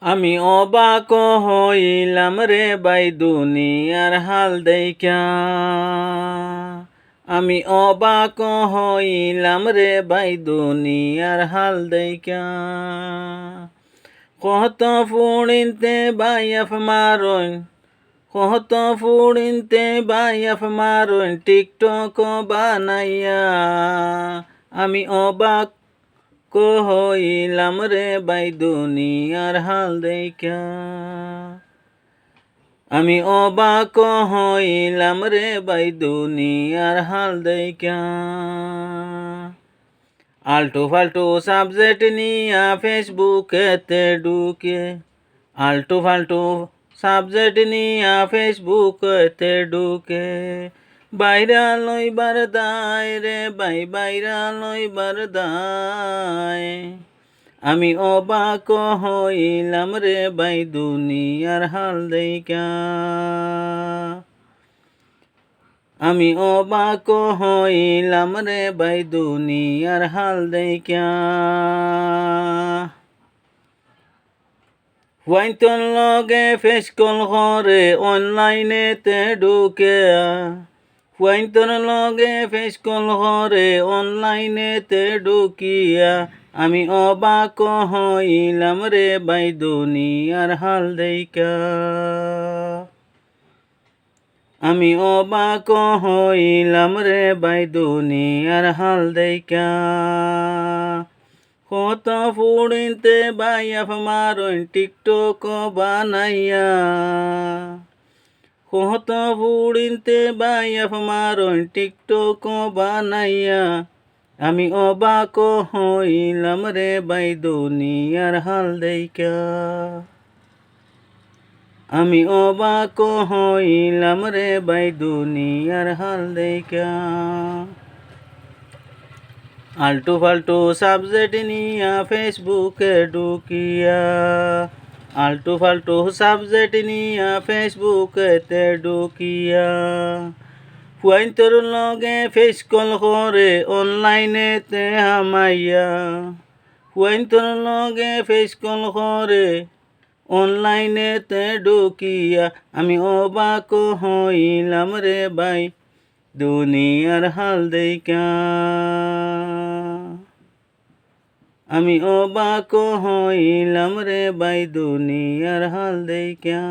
আমি অবাক হইলাম রে ভাই দুনিয়ার হাল দেইখা। আমি অবাক হইলাম রে ভাই দুনিয়ার হাল দেইখা। কত ফুড়িনতে বাইয়াফ মারইন, কত ফুড়িনতে বাইয়াফ মারইন টিকটক বানাইয়া। আমি অবাক হইলাম রে ভাই দুনিয়ার হাল দেইখা। আমি অবাক হইলাম রে ভাই দুনিয়ার হাল দেইখা। আল্টু ফাল্টু সাবজেক্ট নিয়া ফেসবুকেতে ঢুকে, আল্টু ফাল্টু সাবজেক্ট নিয়া ফেসবুকেতে ঢুকে। বাইরা লইবার দায় রে ভাই, বাইরা লইবার দায়। আমি অবাক হইলাম রে ভাই দুনিয়ার হাল দেইখা। আমি অবাক হইলাম রে ভাই দুনিয়ার হাল দেইখা। ওয়াইতন লগে ফেস কল করে অনলাইনেতে ঢুকে, ওয়াইতন লগে ফেস কল করে অনলাইনেতে ঢুকিয়া। আমি অবাক হইলাম রে ভাই দুনিয়ার হাল দেইখা। আমি অবাক হইলাম রে ভাই দুনিয়ার হাল দেইখা। কত ফুড়িনতে বাইয়াফ মারইন টিকটক বানাইয়া। কত ফুড়িনতে বাইয়াফ মারইন টিকটক বানাইয়া। আমি অবাক হইলাম রে ভাই দুনিয়ার হাল দেইখা। আমি অবাক হইলাম রে ভাই দুনিয়ার হাল দেইখা। আল্টু ফাল্টু সাবজেক্ট নিয়া ফেসবুকে ঢুকিয়া, আল্টু ফাল্টু সাবজেক্ট নিয়া ফেসবুকেতে ঢুকিয়া। ফুয়াইন্তর লগে ফেস কল করে অনলাইনেতে হামাইয়া। ফুয়াইন্তর লগে ফেস কল করে অনলাইনেতে ঢুকিয়া। আমি অবাক হইলাম রে ভাই দুনিয়ার হাল দেইখা। আমি অবাক হইলাম রে ভাই দুনিয়ার হাল দেইখা।